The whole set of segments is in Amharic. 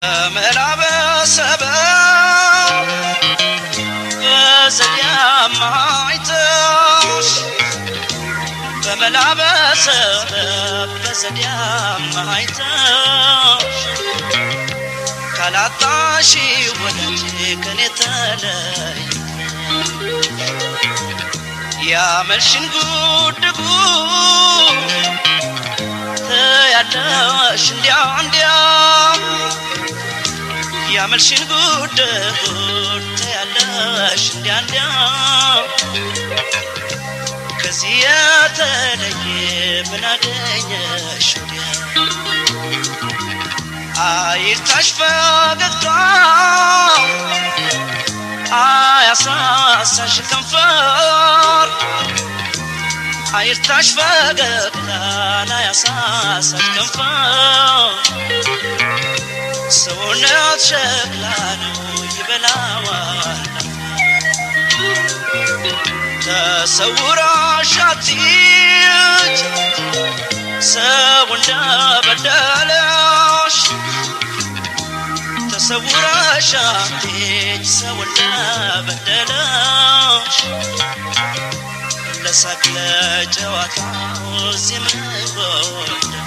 መላበሰበ በዘዲያማይተሽ በመላበሰበ በዘዲያማይተሽ ካላጣሽ ወለጅ ከኔ ተለይ ያመልሽን ጉድጉ ያለሽ እንዲያ ያመልሽን ጉድጉ ያለሽ እንዲያ ከዚህ የተለየ ምን አገኘሽ እንዲያ አይርታሽ ፈገግታ አያሳሳሽ ከንፈር አይርታሽ ፈገግታ አያሳሳሽ ከንፈር ሰውነት ሸክላ ነው ይበላዋል ተሰውራሽ አትሂጂ ሰው እንደበደለሽ ተሰውራሽ አትሂጂ ሰው እንደበደለሽ ለሳቅ ለጨዋታው ሲመወደለሽ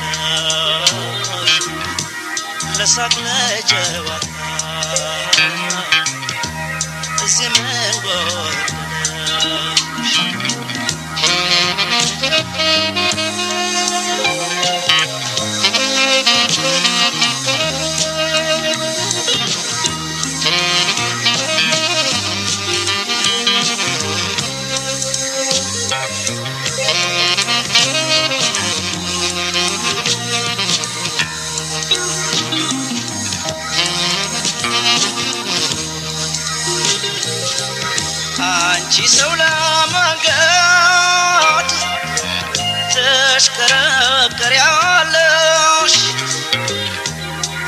ለሳቅ ለጨዋታ ሲመወደለሽ አንቺ ሰው ለመንገድ ተሽከረከሪያለሽ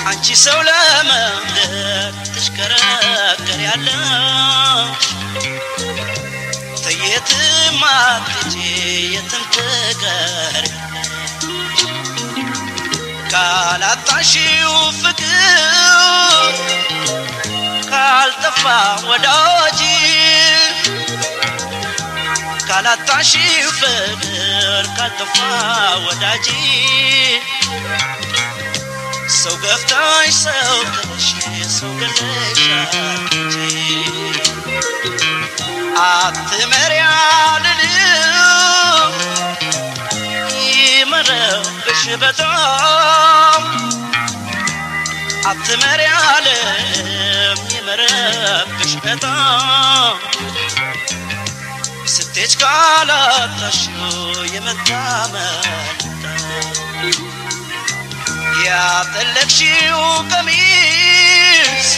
አንቺ ሰው ለመንገድ ተሽከረከሪያለሽ የትም አትሄጂ የትም ትቀሪያለሽ ካላጣሽው ፍቅር ካልጠፋ ወዳጅ ካላጣሽው ፍቅር ካልጠፋ ወዳጅ ሰው ገፍታሽ ሰው ጥለሽ ሰው ገለሽ አትመሪያልልም ይመረብሽ በጣም አትመሪያልም ይመረብሽ በጣም ስትሄጂ ካላጣሽው የመታመንታ ያጠለቅሽው ቀሚስ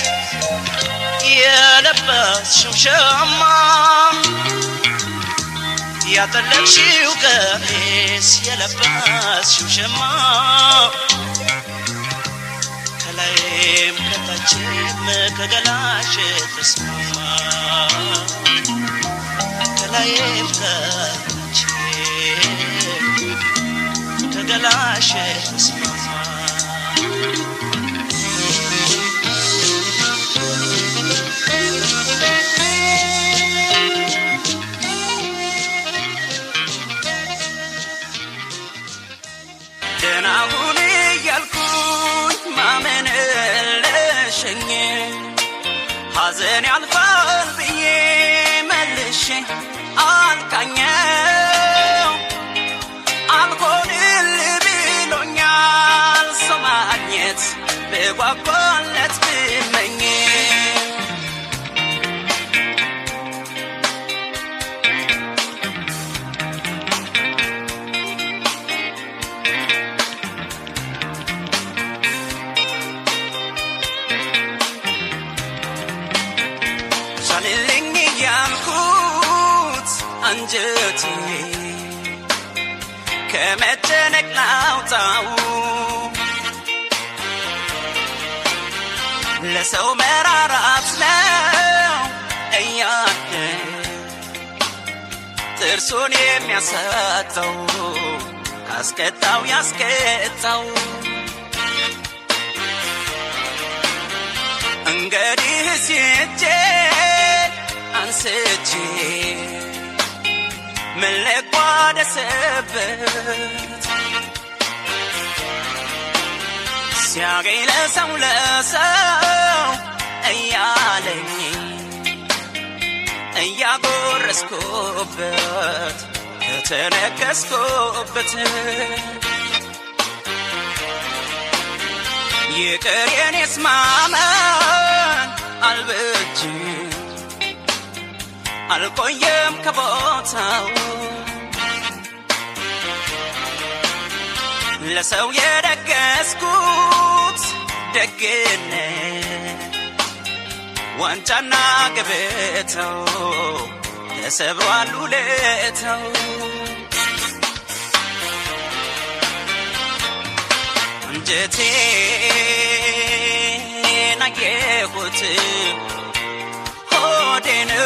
የለበስሽው ሸማ ያጠለቅሽው ቀሚስ የለበስሽው ሸማ ከላይም ከታችም ከገላሽ ተስማማ ከላይም ከታችም ከገላሽ ተስማማ ደናሁን ያልኩኝ ማመን ለሸኝ ሐዘን ያልፋል ብዬ መልሼ አልቃኘው አልሆንል ብሎኛል ሰው ማግኘት ብጓጓለት ብመኝ አንጀቴ ከመጨነቅ ላውጣው ለሰው መራራት ነው እያለ ጥርሱን የሚያሰጠው ካስቀጣው ያስቀጣው ወዲህ ሲጄ አንስቼ ምን ልቋደስበት ሲያገኝ ለሰው እያለኝ እያጎረስኩበት ከተነከስኩበት ይቅር የኔስ ማመን አልበጅም አልቆየም ከቦታው ለሰው የደገስኩት ደግነት ዋንጫና ገበታው ተሰብሯል ውለታው አንጀቴን አየሁት ሆዴንም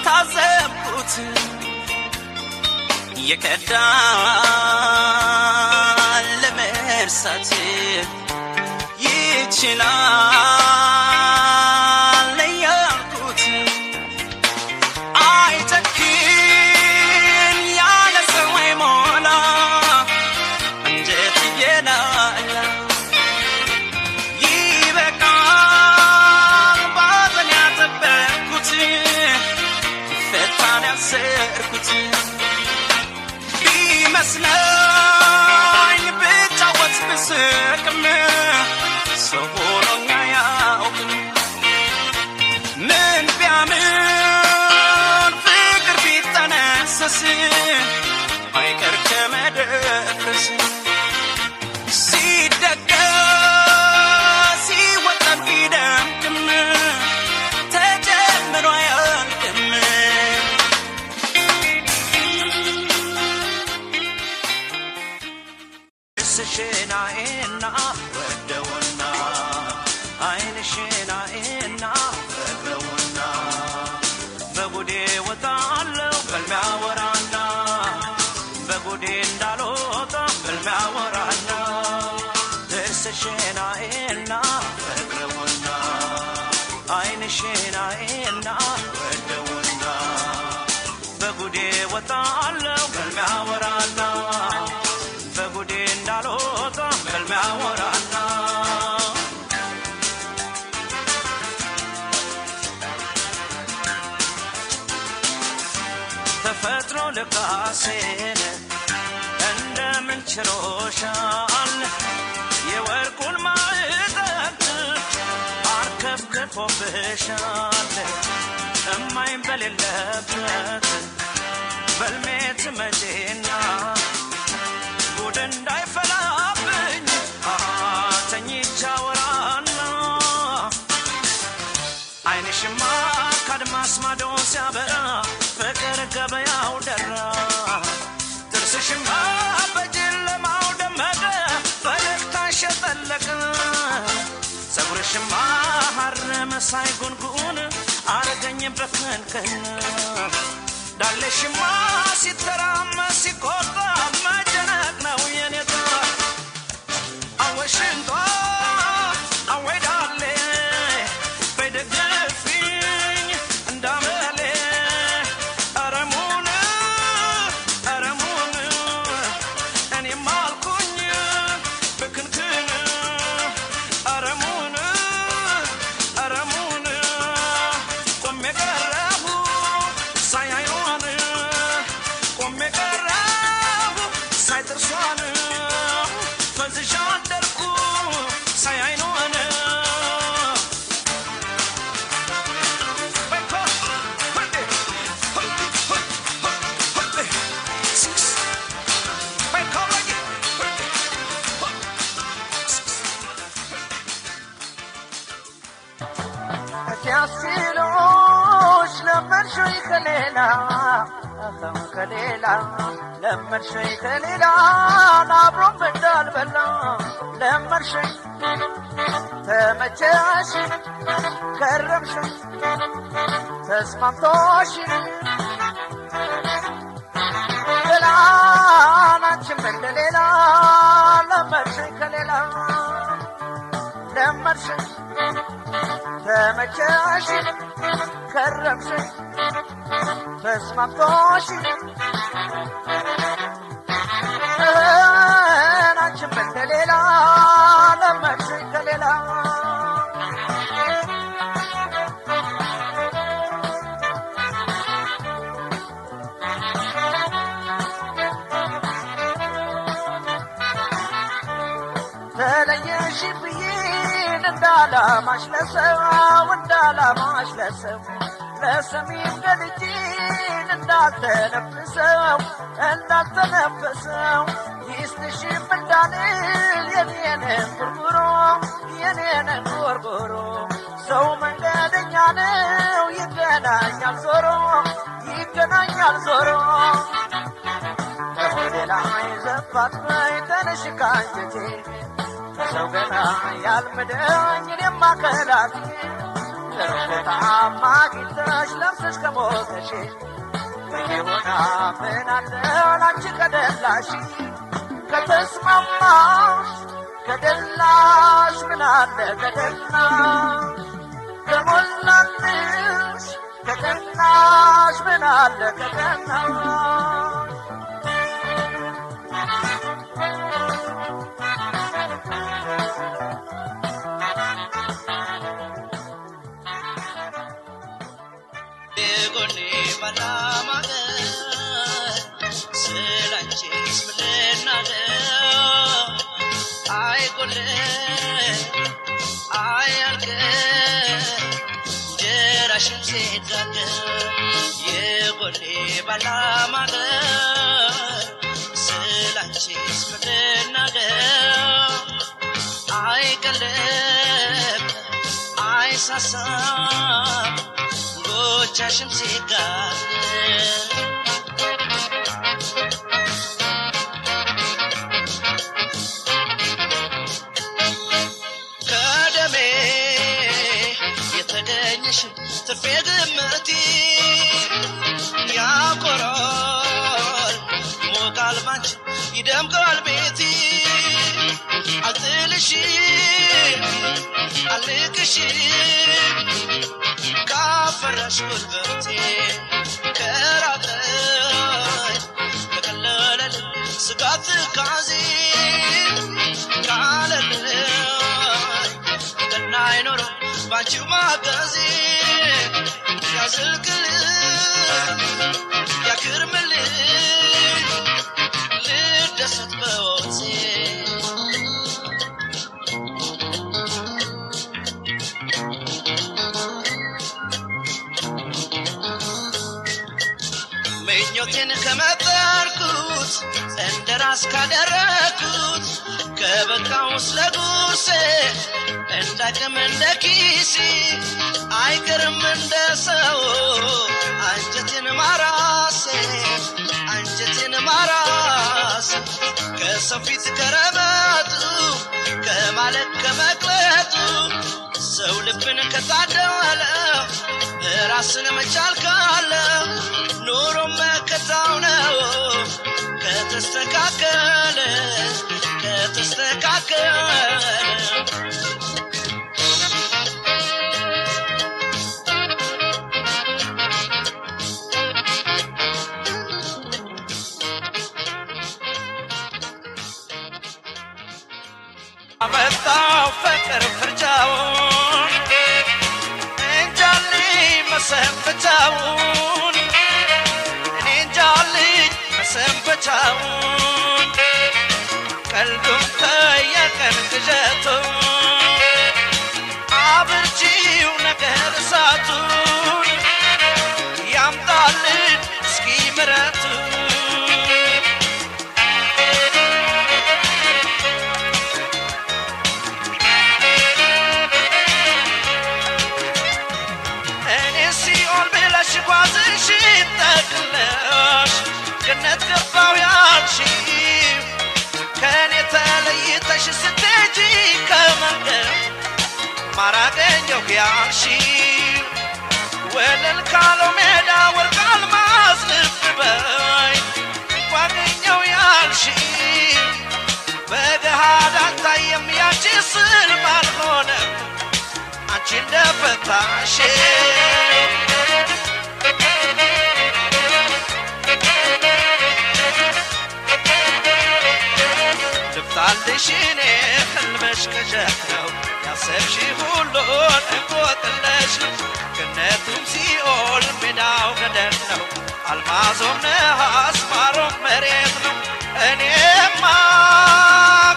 ታዘብኩት የከዳን ለመርሳት ይችላል ያልኩት አይተክን ያለ ሰው አይሞላ አንጀት የላላ ይበቃል ባዘን ያጠበቅኩት ፈታን ያሰርኩት ቢመስለኝ ብጫወት ብስቅም ሰው ሆኖኛ ያውቅም ምን ቢያምን ፍቅር ቢጠነሰስ አይቀር ከመደፍረስ ሲደገስ ሲወጠን ቢደምቅም ተጀምሮ አያልቅም ሽናኤና ወደውና አይንሽናኤና ወደውና በጉዴ ወጣለው በልሚያወራና በጉዴ እንዳልወጣ በልሚያወራና ሽናኤና ወደውና አይንሽናኤና ወደውና በጉዴ ወጣለው በልሚያወራና በጉዴ እንዳልወጣ በልሚያወራና ተፈጥሮ ልካሴን እንደምን ችሎሻል የወርቁን ማዕጠት አርከፍክፎብሻል እማይም በሌለበት በልሜት መቼና ጉድ እንዳይፈላብኝ ተኝቻ ወራና አይንሽማ ካድማስ ማዶ ሲያበራ ፍቅር ገበያው ደራ ጥርስሽማ በጨለማው ደመቀ ፈገግታሽ ጠለቀ ፀጉርሽማ ሐር መሳይ ጉንጉን አረገኝ በከንከን ዳለሽማ ሲተራመስ ሲቆጣ መጨነቅ ነው የኔታ አወሽንቷ አወዳሌ በደገፍኝ እንዳመሌ አረሙን እኔም አልኩኝ ብክንክን አረሙን ቆሜ ቀረሁ ሳያዩን ቆሜ ቀረሁ ሳይጥርሷን ፈዝሻ አደርኩ ሳያይኑን ሲያስሉሽ ለመርሾይ ከሌላ ለመርሾይ ከሌላ አብሮም እንዳልበላ ለመርሾይ ተመቸሽ ከረምሾይ ተስማምቶሽ ገላናችን እንደሌላ ለመርሾይ ከሌላ ለመርሽኝ ተመቸሽ ከረምሽኝ ተስማምቶሽ አንቺም እንደሌላ ለመርሽኝ ከሌላ ተለየሽ ብዬን እንዳላማሽ ለሰው ለሰሚም ገልጬን እንዳልተነፍሰው ይስጥሽም እንዳልል የኔንን ጉርጉሮ ሰው መንገደኛ ነው ይገናኛል ዞሮ ከሆዴ ላይ ዘፋት በይ ተነሽ ካንጀቴ ሰው ገና ያልምደኝ እኔማ ከላቴ ለሮታ ማግኝተሽ ለብሰሽ ከሞተሽ በየሆና ምን አለ ላንቺ ከደላሽ ከተስማማሽ ከደላሽ ምን አለ ከደላሽ ከሞላልሽ ከደላሽ ምን አለ ከደላሽ ጎቻሽም ሲጋር ከደሜ የተገኘሽ ትርፌ ግምቴ ያኮራል ሞቃል ባንቺ ይደምቃል ቤቴ አልጥልሽም አልቅሽም ካፈራሽ ጉልበቴ ከራቀኝ ከቀለለል ስጋት ካዜ ካለልኝ ገና አይኖረው ባንቺው ማገዜ ያዝልቅልኝ ያክርምልኝ ልደሰት በወቴ ምኞቴን ከመጠርኩት እንደራስ ካደረኩት ከበቃው ስለጉርሴ እንዳቅም እንደ ኪሴ አይቀርም እንደ ሰው አንጀቴን ማራሴ ከሰው ፊት ከረበጡ ከማለት ከመቅለጡ ሰው ልብን ከታደለ ራስን መቻል ካለ ኑሮ መከታው ነው ከተስተካከለ አመጣው ፍቅር ፍርጃውን እንጃልኝ መሰንበቻውን እኔ እንጃልኝ መሰንበቻውን ቀልዱን ተየቀን ቅዠቱን አብርጂው ነገር እሳቱን ያምጣልን እስኪ ምሕረቱን ጓዝሽን ጠቅለሽ ገነት ገባው ያልሽው ከኔ ተለይተሽ ስትሄጂ ከመንገድ ማራገኘው ያልሽው ወለል ካለው ሜዳ ወርቅ አልማዝ ልብ በይ ጓገኘው ያልሽው በገሃድ አልታየም ያንቺ ስል ባልሆነ ጠላሽ ልፍታልሽ እኔ ሕልምሽ ቅዠት ነው ያሰብሽ ሁሉን እንቆቅልሽ ነው ገነቱም ሲኦል ሜዳው ገደል ነው አልማዞም ነሐስ ማሮም መሬት ነው እኔማ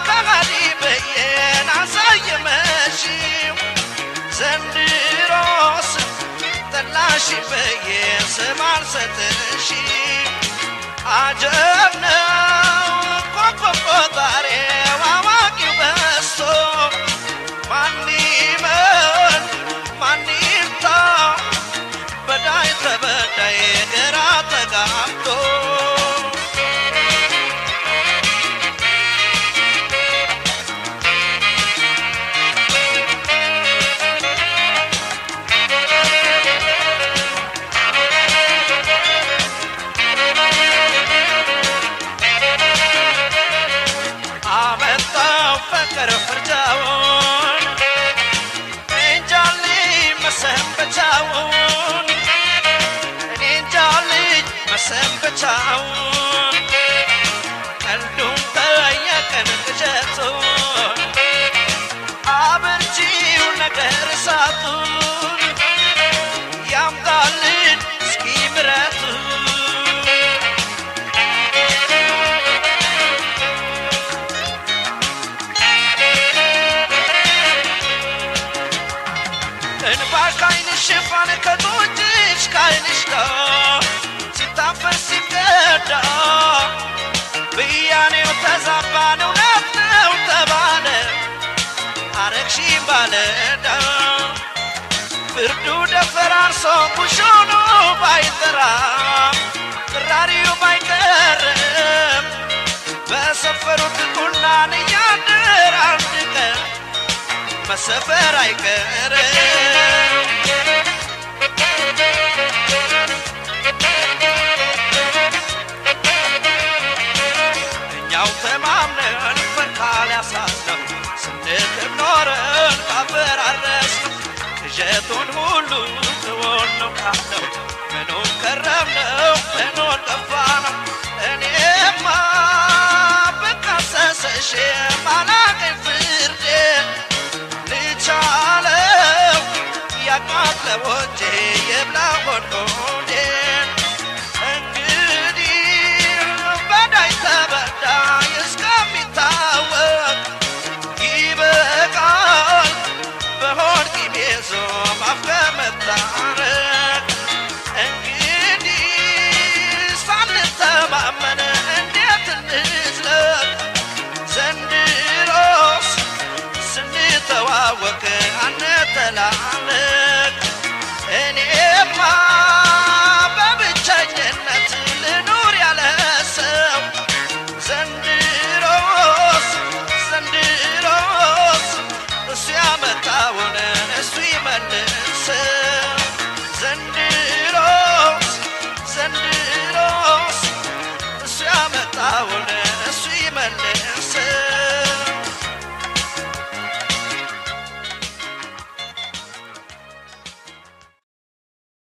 ከሃዲ በየን አሳየመሽው ዘንድሮስ ጠላሽ በየን ስም አልሰጥሽም አጀብ ነው ቆጣሪው አዋቂው በዝቶ ማን ይመን ማን ይምታ በዳይ ተበዳይ ግራ ተጋብቶ አመጣው ፍቅር ፍርጃውን እንጃሊ መሰንበቻውን እኔ እንጃሊ መሰንበቻውን ቀልዱን ጠየቀን ቅዠቱን አብርጂው ነገር እሳቱን ያምጣልን እስኪ ምሕረቱን እንባ ካይንሽ ሽፋን ከጡትሽ ካይንሽ ጋር ሲታፈስ ሲቀዳ ብያኔው ተዛባን እውነት ነው ተባለ አረግሽኝ ባለዳ ፍርዱ ደፈራርሶ ኩሾኖ ባይጠራ ቅራሪው ባይቀርም በሰፈሩት ቁናን እያደር አንድ ቀን መሰፈር አይቀርም እኛው ተማምነን ፈርካል ያሳዝነው ስንክር ኖረን ካፈራረስነው ቅዠቱን ሁሉ ትሆን ነው ካለው ምኑን ከረምነው ምኑን ጠፋነው እኔማ በካሰሰሽ ማላገኝ ፍርዴ ልቻለው ያቃጥለው እንጂ የብላ ሆኖ